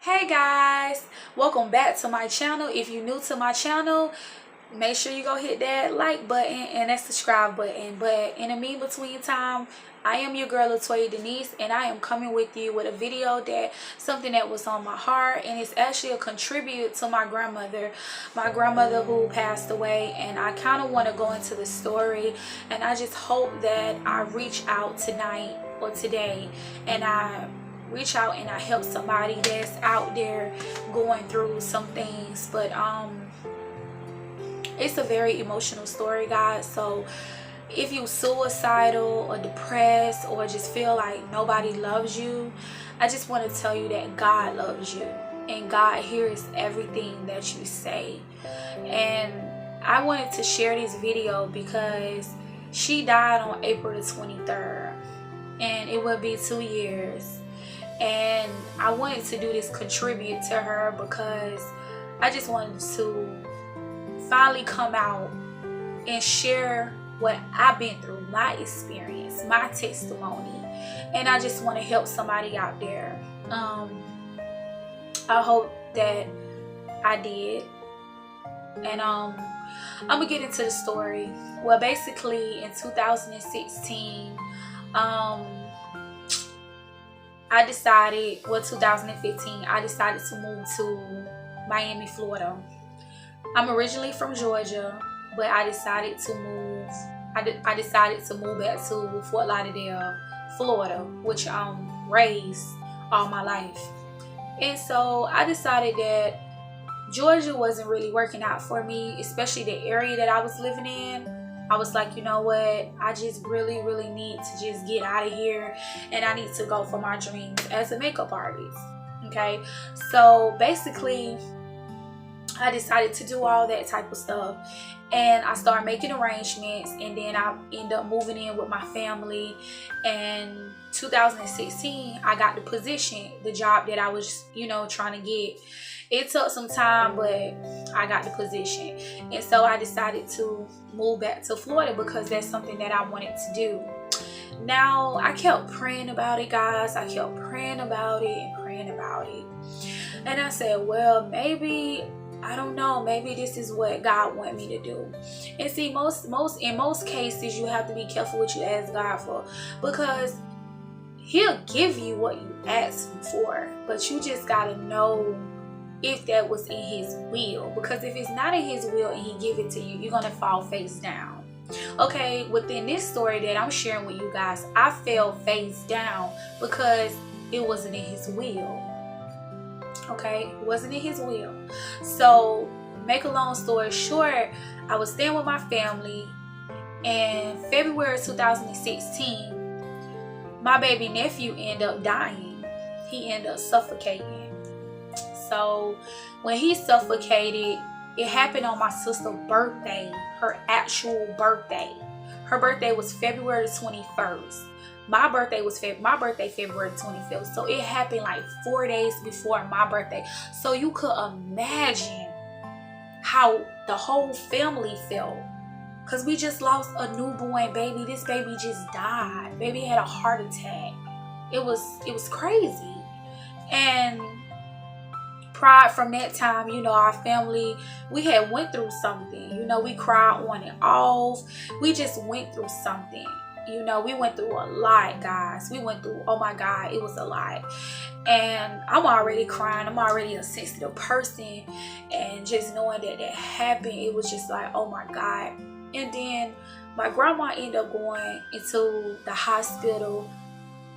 Hey guys, welcome back to my channel. If you're new to my channel, make sure you go hit that like button and that subscribe button. But in the between time, I am your girl Latoya Denise, and I am coming with you with a video that something that was on my heart, and it's actually a contribute to my grandmother who passed away. And I kind of want to go into the story, and I just hope that I reach out tonight or today, and I reach out and I help somebody that's out there going through some things. But it's a very emotional story, guys. So if you're suicidal or depressed or just feel like nobody loves you, I just want to tell you that God loves you and God hears everything that you say. And I wanted to share this video because she died on April the 23rd, and it will be 2 years. And I wanted to do this contribute to her because I just wanted to finally come out and share what I've been through, my experience, my testimony, and I just want to help somebody out there. I hope that I did. And I'm gonna get into the story. Well, basically in 2016, I decided, 2015, I decided to move to Miami, Florida. I'm originally from Georgia, but I decided to move. I decided to move back to Fort Lauderdale, Florida, which I'm raised all my life. And so I decided that Georgia wasn't really working out for me, especially the area that I was living in. I was like, you know what, I just really need to just get out of here, and I need to go for my dreams as a makeup artist. Okay, so basically I decided to do all that type of stuff, and I started making arrangements, and then I ended up moving in with my family. And 2016 I got the position, the job that I was trying to get. It took some time, but I got the position. And so I decided to move back to Florida because that's something that I wanted to do. Now, I kept praying about it, guys. I kept praying about it and praying about it. And I said, well, maybe, I don't know, maybe this is what God want me to do. And see, in most cases, you have to be careful what you ask God for, because He'll give you what you ask Him for, but you just gotta know if that was in His will. Because if it's not in His will and He give it to you, you're gonna fall face down. Okay, within this story that I'm sharing with you guys, I fell face down because it wasn't in His will. Okay, it wasn't in His will. So make a long story short, I was staying with my family. In February 2016, my baby nephew ended up dying. He ended up suffocating. So when he suffocated, it happened on my sister's birthday, her actual birthday. Her birthday was February 21st. My birthday February 25th. So it happened like 4 days before my birthday. So you could imagine how the whole family felt, because we just lost a newborn baby. This baby just died. Baby had a heart attack. It was crazy. And from that time, our family, we had went through something. We cried on and off. We just went through something. We went through a lot, guys. We went through, oh my God, it was a lot. And I'm already crying. I'm already a sensitive person. And just knowing that happened, it was just like, oh my God. And then my grandma ended up going into the hospital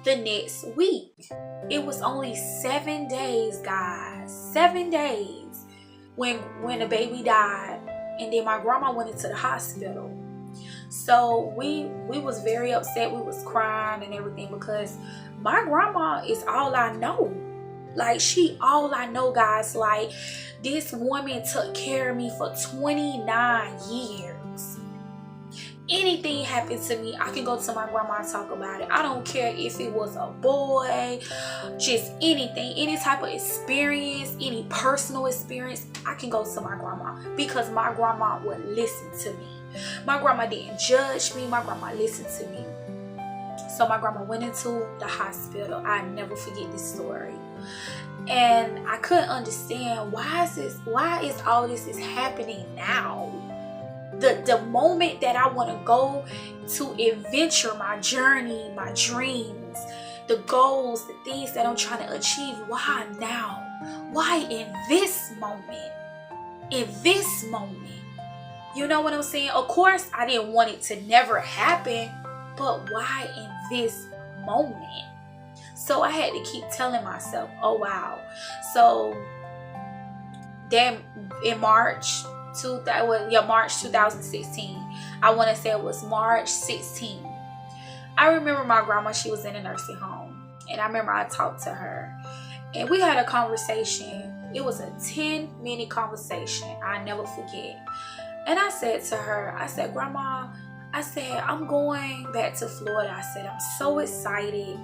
the next week. It was only 7 days, guys. 7 days when the baby died. And then my grandma went into the hospital. So we was very upset. We was crying and everything, because my grandma is all I know. Like, she all I know, guys. Like, this woman took care of me for 29 years. Anything happened to me, I can go to my grandma and talk about it. I don't care if it was a boy, just anything, any type of experience, any personal experience, I can go to my grandma, because my grandma would listen to me. My grandma didn't judge me. My grandma listened to me. So my grandma went into the hospital. I never forget this story. And I couldn't understand why is all this is happening now. The moment that I want to go to adventure, my journey, my dreams, the goals, the things that I'm trying to achieve, why now? Why in this moment? In this moment? You know what I'm saying? Of course, I didn't want it to never happen, but why in this moment? So I had to keep telling myself, oh wow. So then in March 2016, I want to say it was March 16. I remember my grandma, she was in a nursing home, and I remember I talked to her and we had a conversation. It was a 10-minute conversation. I never forget. And I said to her, I said, Grandma, I said, I'm going back to Florida. I said, I'm so excited.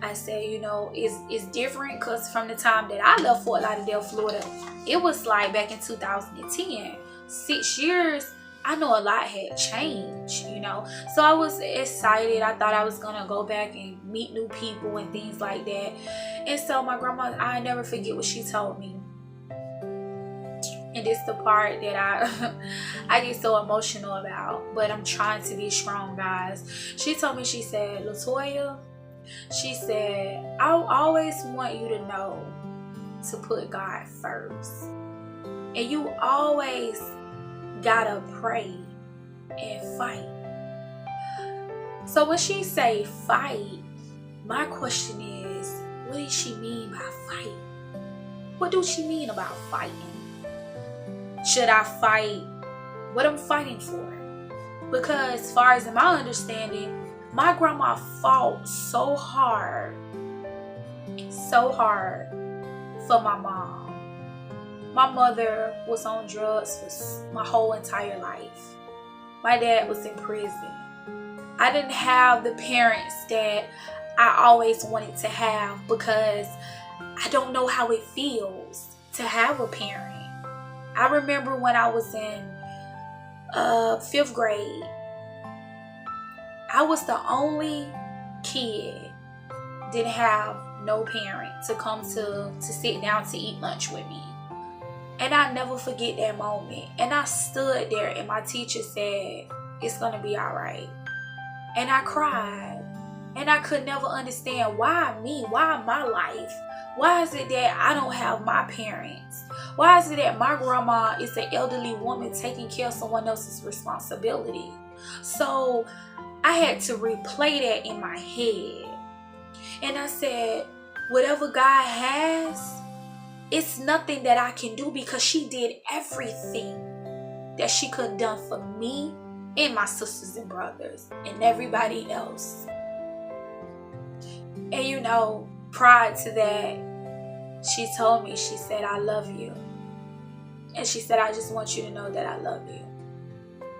I said, you know, it's different because from the time that I left Fort Lauderdale, Florida, it was like back in 2010. 6 years, I know a lot had changed, you know. So I was excited. I thought I was going to go back and meet new people and things like that. And so my grandma, I never forget what she told me. And this is the part that I get so emotional about, but I'm trying to be strong, guys. She told me, she said, Latoya, she said, I always want you to know to put God first. And you always gotta pray and fight. So when she say fight, my question is, what does she mean by fight? What does she mean about fighting? Should I fight what I'm fighting for? Because as far as in my understanding, my grandma fought so hard for my mom. My mother was on drugs for my whole entire life. My dad was in prison. I didn't have the parents that I always wanted to have because I don't know how it feels to have a parent. I remember when I was in 5th grade, I was the only kid didn't have no parent to come to sit down to eat lunch with me. And I never forget that moment. And I stood there and my teacher said, it's gonna be all right. And I cried. And I could never understand, why me? Why my life? Why is it that I don't have my parents? Why is it that my grandma is an elderly woman taking care of someone else's responsibility? So I had to replay that in my head. And I said, whatever God has, it's nothing that I can do because she did everything that she could have done for me and my sisters and brothers and everybody else. And you know, prior to that, she told me, she said, I love you. And she said, I just want you to know that I love you.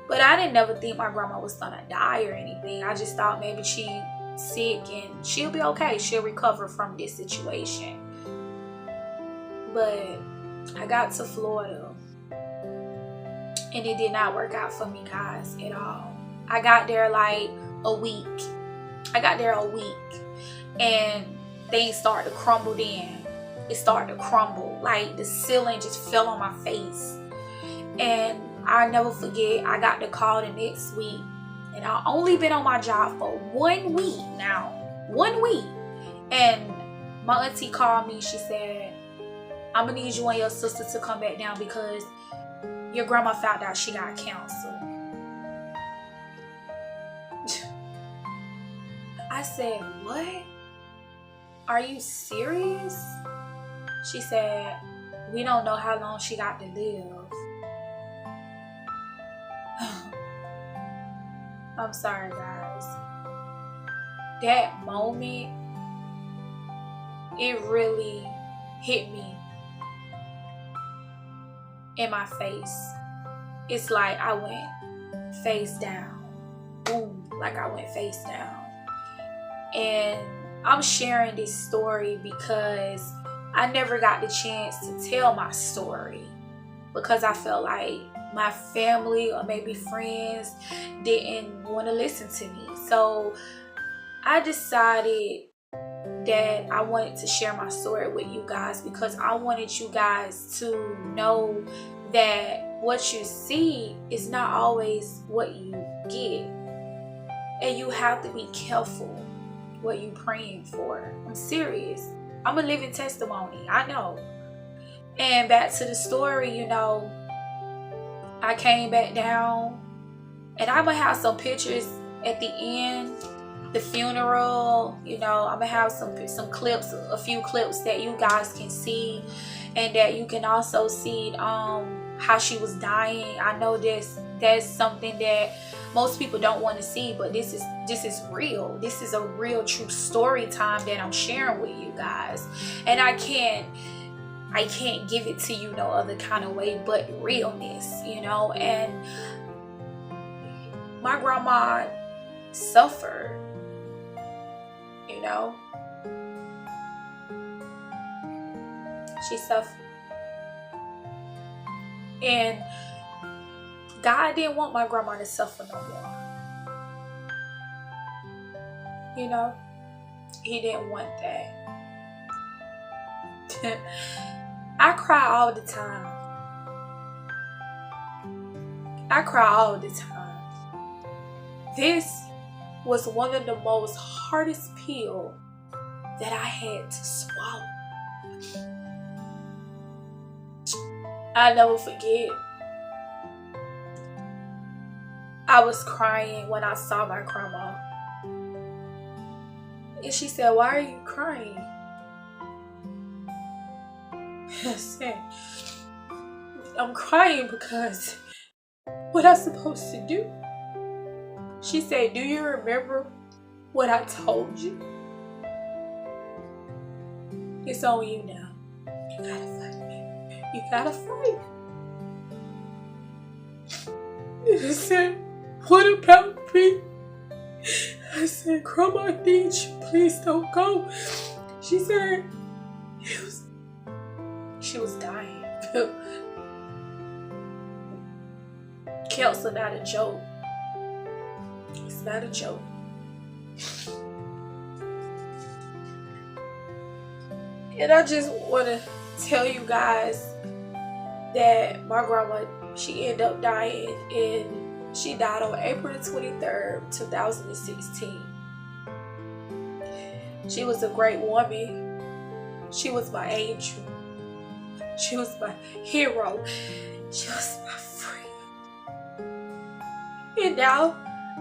But I didn't never think my grandma was gonna die or anything. I just thought maybe she's sick and she'll be okay. She'll recover from this situation. But I got to Florida and it did not work out for me, guys, at all. I got there like a week. And things started to crumble then. It started to crumble. Like the ceiling just fell on my face. And I never forget, I got the call the next week. And I only been on my job for 1 week now. 1 week. And my auntie called me. She said, I'm going to need you and your sister to come back down because your grandma found out she got cancer. I said, what? Are you serious? She said, we don't know how long she got to live. I'm sorry, guys. That moment, it really hit me in my face. It's like I went face down. Boom, like I went face down. And I'm sharing this story because I never got the chance to tell my story because I felt like my family or maybe friends didn't want to listen to me. So I decided that I wanted to share my story with you guys, because I wanted you guys to know that what you see is not always what you get. And you have to be careful what you praying for. I'm serious. I'm a living testimony. I know. And back to the story, you know, I came back down, and I'm gonna have some pictures at the end, the funeral, you know. I'm gonna have some clips, a few clips that you guys can see, and that you can also see how she was dying. I know that's something that most people don't want to see, but this is real. This is a real true story time that I'm sharing with you guys, and I can't give it to you no other kind of way but realness, you know. And my grandma suffered, you know. She suffered. And God didn't want my grandma to suffer no more. You know, He didn't want that. I cry all the time. I cry all the time. This was one of the most hardest pills that I had to swallow. I'll never forget. I was crying when I saw my grandma. And she said, "Why are you crying?" I said, "I'm crying because what I'm supposed to do." She said, "Do you remember what I told you? It's on you now. You gotta fight me. You gotta fight." And I said, "What about me?" I said, "Grandma, I need you. Please don't go." She said, she was dying. Cancer not a joke. It's not a joke. And I just want to tell you guys that my grandma, she ended up dying, and she died on April the 23rd, 2016. She was a great woman. She was my angel. She was my hero. She was my friend. And now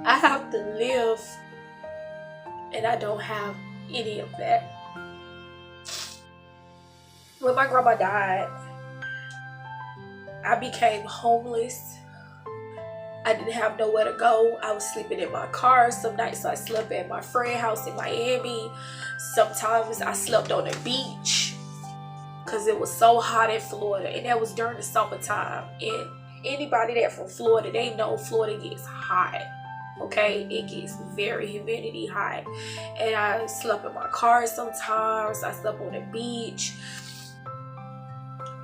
I have to live, and I don't have any of that. When my grandma died, I became homeless. I didn't have nowhere to go. I was sleeping in my car. Some nights I slept at my friend's house in Miami. Sometimes I slept on the beach because it was so hot in Florida, and that was during the summertime. And anybody that from Florida, they know Florida gets hot. Okay, it gets very humidity hot. And I slept in my car sometimes. I slept on the beach.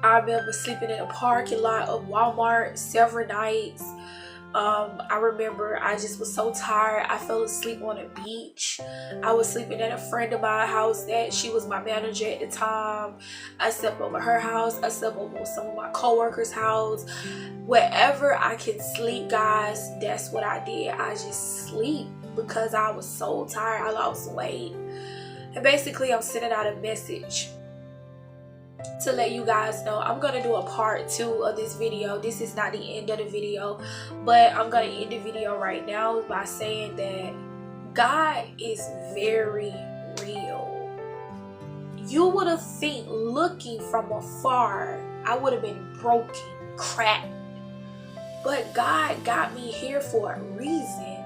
I remember sleeping in a parking lot of Walmart several nights. I remember I just was so tired. I fell asleep on a beach. I was sleeping at a friend of my house that she was my manager at the time. I slept over her house. I slept over some of my co-workers' house. Wherever I could sleep, guys, that's what I did. I just sleep because I was so tired. I lost weight. And basically, I'm sending out a message to let you guys know I'm gonna do a part 2 of this video. This is not the end of the video, but I'm gonna end the video right now by saying that God is very real. You would have think, looking from afar, I would have been broken, cracked, but God got me here for a reason.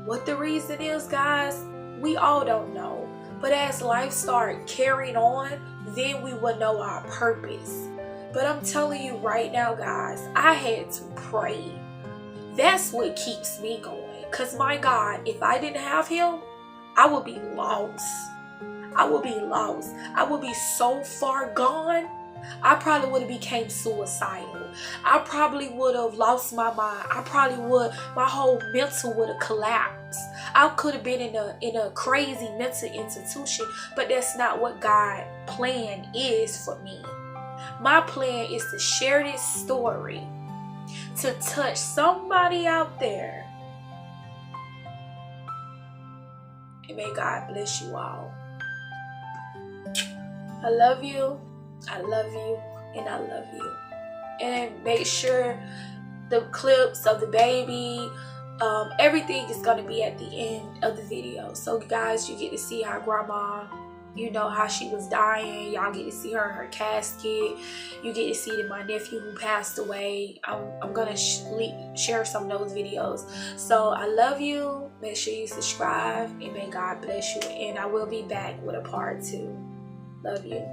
What the reason is, guys, we all don't know. But as life started carrying on, then we will know our purpose. But I'm telling you right now, guys, I had to pray. That's what keeps me going. Because my God, if I didn't have Him, I would be lost. I would be lost. I would be so far gone. I probably would have became suicidal. I probably would have lost my mind. My whole mental would have collapsed. I could have been in a crazy mental institution, but that's not what God's plan is for me. My plan is to share this story, to touch somebody out there. And may God bless you all. I love you. I love you. And I love you. And make sure the clips of the baby, everything is going to be at the end of the video. So guys, you get to see how grandma, you know, how she was dying. Y'all get to see her in her casket. You get to see my nephew who passed away. I'm going to share some of those videos. So I love you. Make sure you subscribe. And may God bless you. And I will be back with a part 2. Love you.